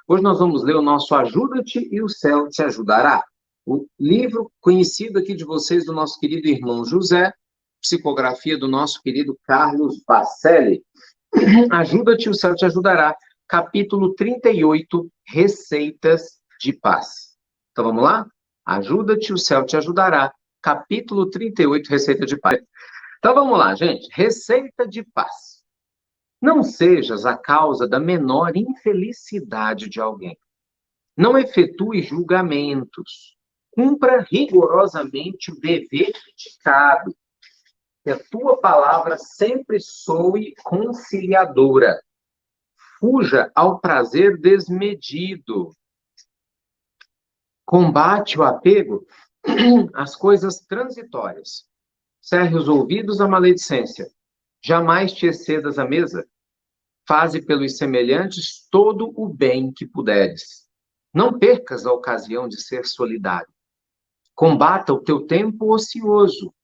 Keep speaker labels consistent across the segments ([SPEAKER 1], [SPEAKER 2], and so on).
[SPEAKER 1] Hoje nós vamos ler o nosso Ajuda-te e o Céu te ajudará. O livro conhecido aqui de vocês do nosso querido irmão José, psicografia do nosso querido Carlos Bacelli. Ajuda-te e o Céu te ajudará. Capítulo 38, Receitas de Paz. Então vamos lá? Ajuda-te e o Céu te ajudará. Capítulo 38, Receita de Paz. Então vamos lá, gente. Receita de paz. Não sejas a causa da menor infelicidade de alguém. Não efetue julgamentos. Cumpra rigorosamente o dever que te cabe. Que a tua palavra sempre soe conciliadora. Fuja ao prazer desmedido. Combate o apego às coisas transitórias. Cerre os ouvidos à maledicência. Jamais te excedas à mesa. Faze pelos semelhantes todo o bem que puderes. Não percas a ocasião de ser solidário. Combata o teu tempo ocioso.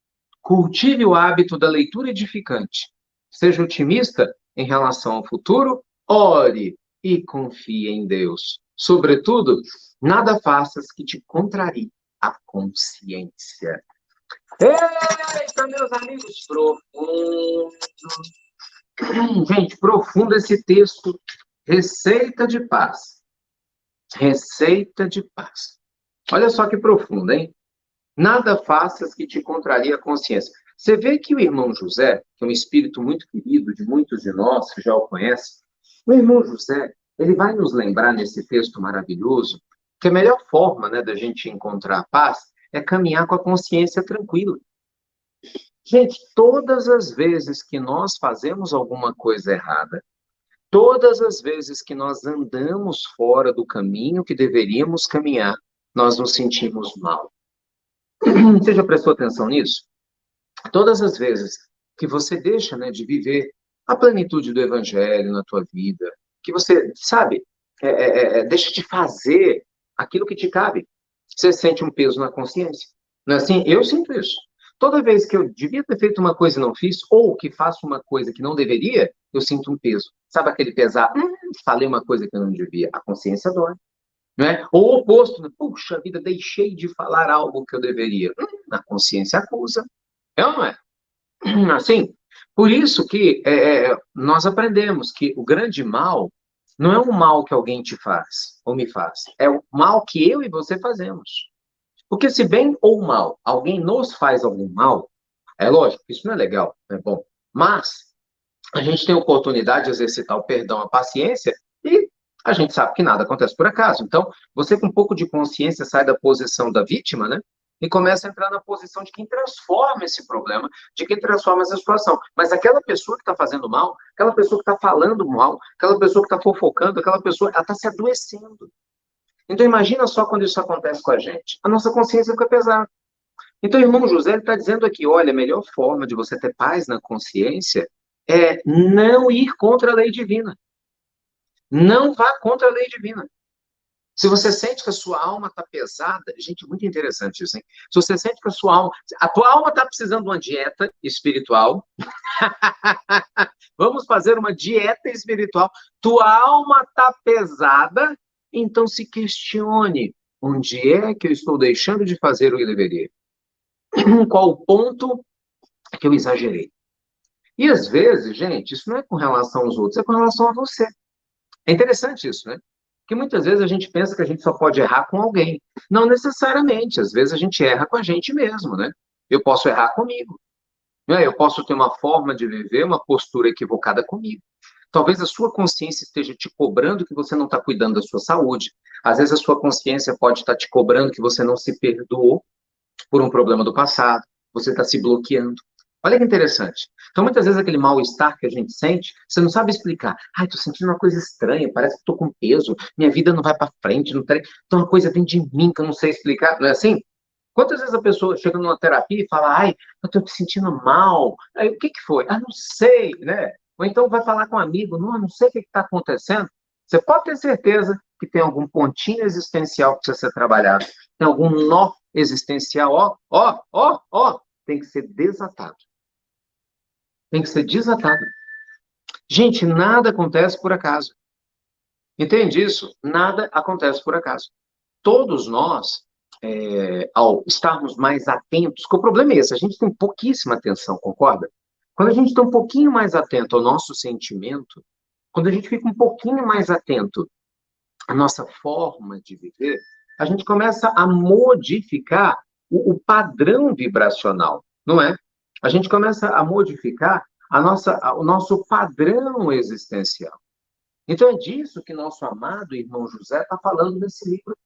[SPEAKER 1] Cultive o hábito da leitura edificante. Seja otimista em relação ao futuro. Ore e confie em Deus. Sobretudo, nada faças que te contrarie a consciência. Eita, meus amigos, profundo. Gente, profundo esse texto. Receita de paz. Receita de paz. Olha só que profundo, hein? Nada faças que te contrarie a consciência. Você vê que o irmão José, que é um espírito muito querido de muitos de nós que já o conhecem, o irmão José, ele vai nos lembrar nesse texto maravilhoso que a melhor forma, né, da gente encontrar a paz é caminhar com a consciência tranquila. Gente, todas as vezes que nós fazemos alguma coisa errada, todas as vezes que nós andamos fora do caminho que deveríamos caminhar, nós nos sentimos mal. Você já prestou atenção nisso? Todas as vezes que você deixa, né, de viver a plenitude do evangelho na tua vida, que você, sabe, deixa de fazer aquilo que te cabe, você sente um peso na consciência. Não é assim? Eu sinto isso. Toda vez que eu devia ter feito uma coisa e não fiz, ou que faço uma coisa que não deveria, eu sinto um peso. Sabe aquele pesar? Falei uma coisa que eu não devia. A consciência dói. Né? Ou o oposto, né? Puxa vida, deixei de falar algo que eu deveria. A consciência acusa. É ou não é? Assim, por isso que nós aprendemos que o grande mal não é um mal que alguém te faz ou me faz, é o mal que eu e você fazemos. Porque se bem ou mal alguém nos faz algum mal, é lógico, isso não é legal, não é bom. Mas a gente tem a oportunidade de exercitar o perdão, a paciência, e a gente sabe que nada acontece por acaso. Então, você com um pouco de consciência sai da posição da vítima, né? E começa a entrar na posição de quem transforma esse problema, de quem transforma essa situação. Mas aquela pessoa que está fazendo mal, aquela pessoa que está falando mal, aquela pessoa que está fofocando, aquela pessoa, ela está se adoecendo. Então, imagina só quando isso acontece com a gente. A nossa consciência fica pesada. Então, o irmão José está dizendo aqui, olha, a melhor forma de você ter paz na consciência é não ir contra a lei divina. Não vá contra a lei divina. Se você sente que a sua alma está pesada, gente, muito interessante isso, hein? Se você sente que a tua alma está precisando de uma dieta espiritual, vamos fazer uma dieta espiritual. Tua alma está pesada, então se questione, onde é que eu estou deixando de fazer o que eu deveria? Qual o ponto que eu exagerei? E às vezes, gente, isso não é com relação aos outros, é com relação a você. É interessante isso, né? Porque muitas vezes a gente pensa que a gente só pode errar com alguém. Não necessariamente, às vezes a gente erra com a gente mesmo, né? Eu posso errar comigo, né? Eu posso ter uma forma de viver, uma postura equivocada comigo. Talvez a sua consciência esteja te cobrando que você não está cuidando da sua saúde. Às vezes a sua consciência pode estar te cobrando que você não se perdoou por um problema do passado, você está se bloqueando. Olha que interessante. Então, muitas vezes, aquele mal-estar que a gente sente, você não sabe explicar. Ai, tô sentindo uma coisa estranha, parece que tô com peso, minha vida não vai para frente, não tem... Então, uma coisa dentro de mim que eu não sei explicar. Não é assim? Quantas vezes a pessoa chega numa terapia e fala, ai, eu tô me sentindo mal. Aí, o que que foi? Ah, não sei, né? Ou então vai falar com um amigo, não sei o que está acontecendo. Você pode ter certeza que tem algum pontinho existencial que precisa ser trabalhado. Tem algum nó existencial, tem que ser desatado. Tem que ser desatado. Gente, nada acontece por acaso. Entende isso? Nada acontece por acaso. Todos nós, ao estarmos mais atentos, que o problema é esse, a gente tem pouquíssima atenção, concorda? Quando a gente está um pouquinho mais atento ao nosso sentimento, quando a gente fica um pouquinho mais atento à nossa forma de viver, a gente começa a modificar o padrão vibracional, não é? A gente começa a modificar o nosso padrão existencial. Então é disso que nosso amado irmão José está falando nesse livro.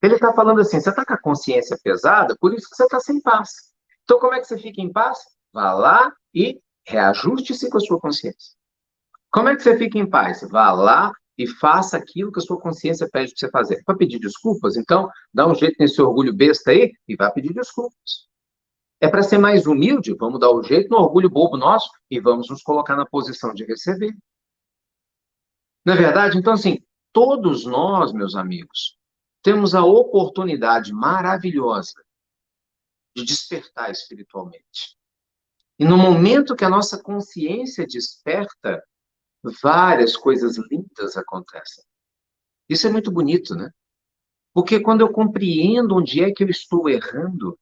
[SPEAKER 1] Ele está falando assim: você está com a consciência pesada, por isso que você está sem paz. Então, como é que você fica em paz? Vá lá e reajuste-se com a sua consciência. Como é que você fica em paz? Vá lá e faça aquilo que a sua consciência pede para você fazer. Para pedir desculpas? Então, dá um jeito nesse orgulho besta aí e vai pedir desculpas. É para ser mais humilde? Vamos dar um jeito no orgulho bobo nosso e vamos nos colocar na posição de receber. Não é verdade? Então, assim, todos nós, meus amigos, temos a oportunidade maravilhosa de despertar espiritualmente. E no momento que a nossa consciência desperta, várias coisas lindas acontecem. Isso é muito bonito, né? Porque quando eu compreendo onde é que eu estou errando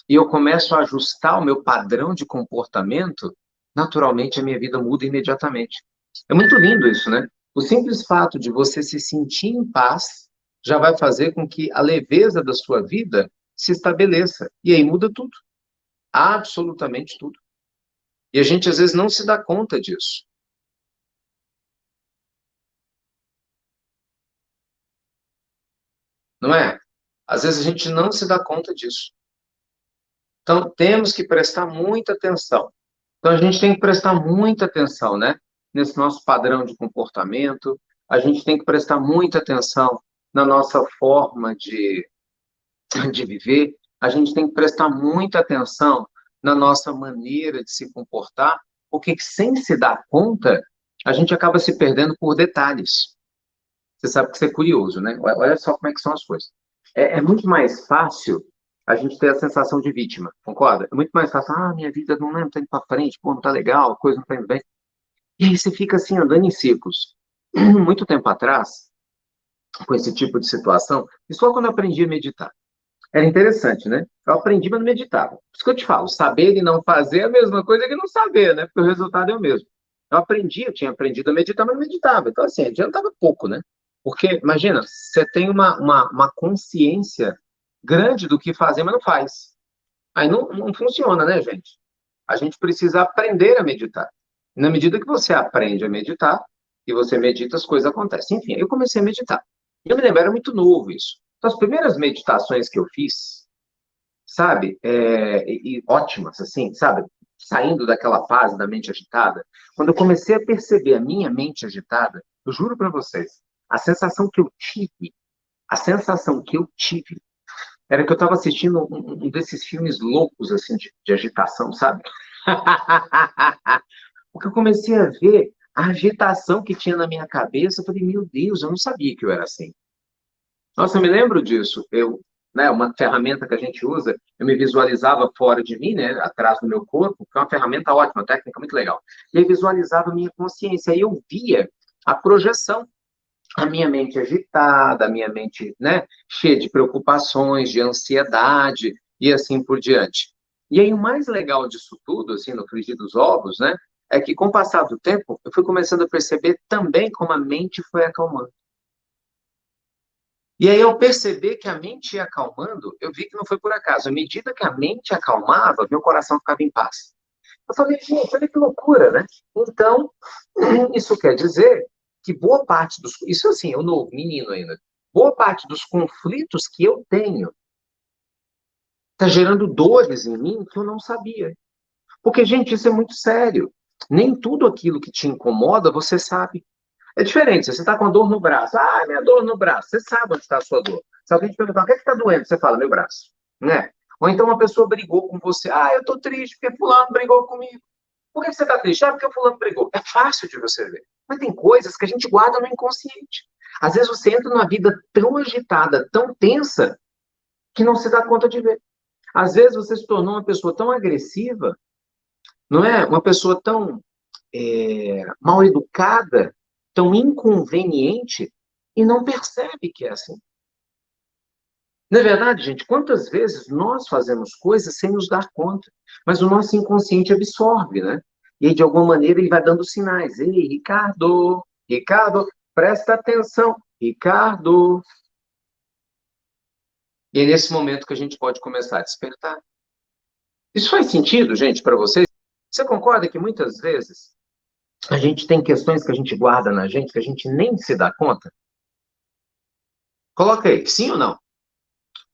[SPEAKER 1] e eu começo a ajustar o meu padrão de comportamento, naturalmente a minha vida muda imediatamente. É muito lindo isso, né? O simples fato de você se sentir em paz já vai fazer com que a leveza da sua vida se estabeleça. E aí muda tudo. Absolutamente tudo. E a gente às vezes não se dá conta disso. Não é? Às vezes a gente não se dá conta disso. Então temos que prestar muita atenção. Então a gente tem que prestar muita atenção, né? Nesse nosso padrão de comportamento. A gente tem que prestar muita atenção na nossa forma de viver. A gente tem que prestar muita atenção na nossa maneira de se comportar, porque sem se dar conta, a gente acaba se perdendo por detalhes. Você sabe que isso é curioso, né? Olha só como é que são as coisas. É muito mais fácil a gente ter a sensação de vítima, concorda? É muito mais fácil, minha vida não está indo para frente, pô, não está legal, a coisa não está indo bem. E aí você fica assim, andando em círculos. Muito tempo atrás, com esse tipo de situação, e só quando eu aprendi a meditar. Era interessante, né? Eu aprendi, mas não meditava. Por isso que eu te falo, saber e não fazer é a mesma coisa que não saber, né? Porque o resultado é o mesmo. Eu tinha aprendido a meditar, mas não meditava. Então, assim, adiantava pouco, né? Porque, imagina, você tem uma consciência grande do que fazer, mas não faz. Aí não funciona, né, gente? A gente precisa aprender a meditar. Na medida que você aprende a meditar, e você medita, as coisas acontecem. Enfim, aí eu comecei a meditar. E eu me lembro, era muito novo isso. Então, as primeiras meditações que eu fiz, sabe, e ótimas, assim, sabe, saindo daquela fase da mente agitada, quando eu comecei a perceber a minha mente agitada, eu juro para vocês, a sensação que eu tive, a sensação que eu tive, era que eu estava assistindo um desses filmes loucos, assim, de agitação, sabe? Porque eu comecei a ver a agitação que tinha na minha cabeça, eu falei, meu Deus, eu não sabia que eu era assim. Nossa, eu me lembro disso. Né, uma ferramenta que a gente usa, eu me visualizava fora de mim, né, atrás do meu corpo, que é uma ferramenta ótima, uma técnica muito legal. E aí visualizava a minha consciência, aí eu via a projeção, a minha mente agitada, a minha mente, né, cheia de preocupações, de ansiedade e assim por diante. E aí o mais legal disso tudo, assim, no frigir dos ovos, né, é que com o passar do tempo, eu fui começando a perceber também como a mente foi acalmando. E aí, ao perceber que a mente ia acalmando, eu vi que não foi por acaso. À medida que a mente acalmava, meu coração ficava em paz. Eu falei, gente, olha que loucura, né? Então, isso quer dizer que boa parte dos. Isso assim, eu novo, menino ainda. Boa parte dos conflitos que eu tenho está gerando dores em mim que eu não sabia. Porque, gente, isso é muito sério. Nem tudo aquilo que te incomoda você sabe. É diferente, você está com a dor no braço. Minha dor no braço. Você sabe onde está a sua dor. Se alguém te perguntar, o que é que está doendo? Você fala, meu braço. Né? Ou então uma pessoa brigou com você. Eu estou triste porque fulano brigou comigo. Por que você está triste? Porque o fulano brigou. É fácil de você ver. Mas tem coisas que a gente guarda no inconsciente. Às vezes você entra numa vida tão agitada, tão tensa, que não se dá conta de ver. Às vezes você se tornou uma pessoa tão agressiva, não é? Uma pessoa tão mal educada, tão inconveniente, e não percebe que é assim. Na verdade, gente, quantas vezes nós fazemos coisas sem nos dar conta, mas o nosso inconsciente absorve, né? E aí, de alguma maneira, ele vai dando sinais. Ei, Ricardo, Ricardo, presta atenção, Ricardo. E é nesse momento que a gente pode começar a despertar. Isso faz sentido, gente, para vocês? Você concorda que muitas vezes a gente tem questões que a gente guarda na gente que a gente nem se dá conta? Coloca aí, sim ou não?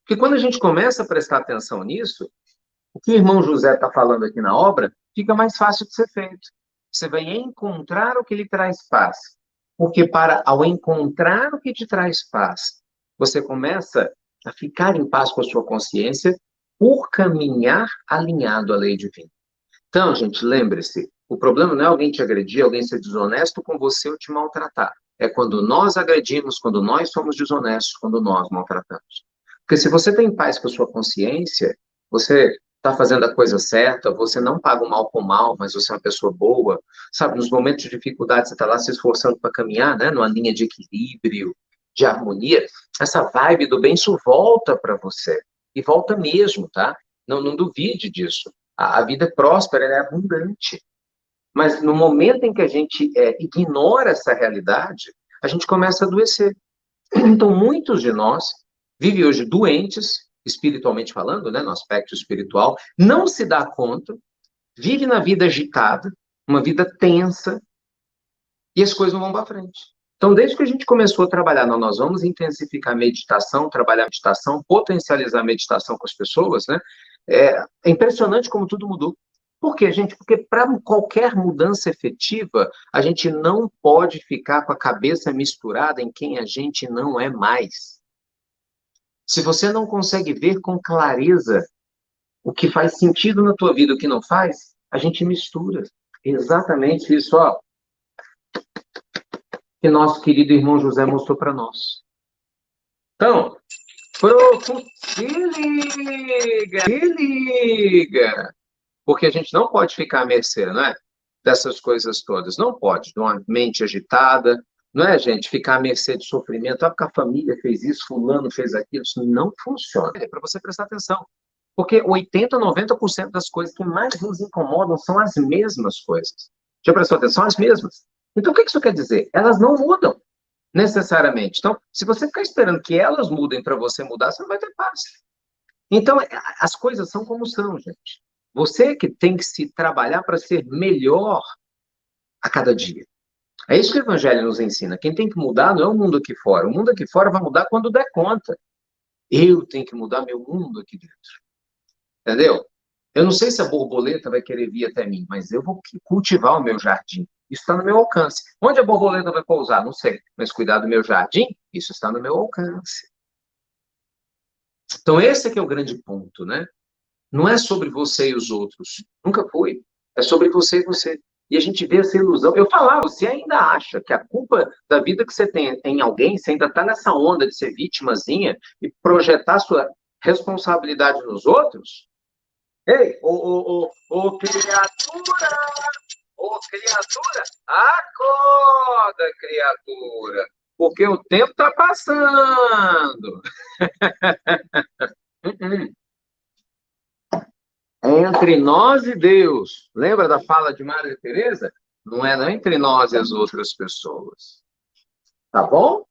[SPEAKER 1] Porque quando a gente começa a prestar atenção nisso, o que o irmão José está falando aqui na obra fica mais fácil de ser feito. Você vai encontrar o que lhe traz paz. Porque ao encontrar o que te traz paz, você começa a ficar em paz com a sua consciência por caminhar alinhado à lei divina. Então, gente, lembre-se, o problema não é alguém te agredir, alguém ser desonesto com você ou te maltratar. É quando nós agredimos, quando nós somos desonestos, quando nós maltratamos. Porque se você tem paz com a sua consciência, você está fazendo a coisa certa, você não paga o mal com o mal, mas você é uma pessoa boa, sabe? Nos momentos de dificuldade, você está lá se esforçando para caminhar, né? Numa linha de equilíbrio, de harmonia. Essa vibe do bem, isso volta para você. E volta mesmo, tá? Não duvide disso. A vida é próspera, ela é abundante. Mas no momento em que a gente ignora essa realidade, a gente começa a adoecer. Então, muitos de nós vivem hoje doentes, espiritualmente falando, né, no aspecto espiritual, não se dá conta, vive na vida agitada, uma vida tensa, e as coisas não vão para frente. Então, desde que a gente começou a trabalhar, nós vamos intensificar a meditação, trabalhar a meditação, potencializar a meditação com as pessoas, né? É impressionante como tudo mudou. Por quê, gente? Porque para qualquer mudança efetiva, a gente não pode ficar com a cabeça misturada em quem a gente não é mais. Se você não consegue ver com clareza o que faz sentido na tua vida, o que não faz, a gente mistura. Exatamente isso, ó, que nosso querido irmão José mostrou para nós. Então, se liga, se liga. Porque a gente não pode ficar à mercê, não é? Dessas coisas todas. Não pode. De uma mente agitada, não é, gente? Ficar à mercê de sofrimento. Ah, porque a família fez isso, fulano fez aquilo. Isso não funciona. É para você prestar atenção. Porque 80, 90% das coisas que mais nos incomodam são as mesmas coisas. Já prestou atenção? As mesmas. Então, o que isso quer dizer? Elas não mudam necessariamente. Então, se você ficar esperando que elas mudem para você mudar, você não vai ter paz. Então, as coisas são como são, gente. Você que tem que se trabalhar para ser melhor a cada dia. É isso que o Evangelho nos ensina. Quem tem que mudar não é o mundo aqui fora. O mundo aqui fora vai mudar quando der conta. Eu tenho que mudar meu mundo aqui dentro. Entendeu? Eu não sei se a borboleta vai querer vir até mim, mas eu vou cultivar o meu jardim. Isso está no meu alcance. Onde a borboleta vai pousar? Não sei. Mas cuidar do meu jardim, isso está no meu alcance. Então, esse é que é o grande ponto, né? Não é sobre você e os outros. Nunca foi. É sobre você e você. E a gente vê essa ilusão. Eu falava, você ainda acha que a culpa da vida que você tem em alguém, você ainda está nessa onda de ser vítimazinha e projetar sua responsabilidade nos outros? Ei, ô criatura! Ô criatura! Acorda, criatura! Porque o tempo está passando. É entre nós e Deus. Lembra da fala de Maria Teresa? Não é entre nós e as outras pessoas. Tá bom?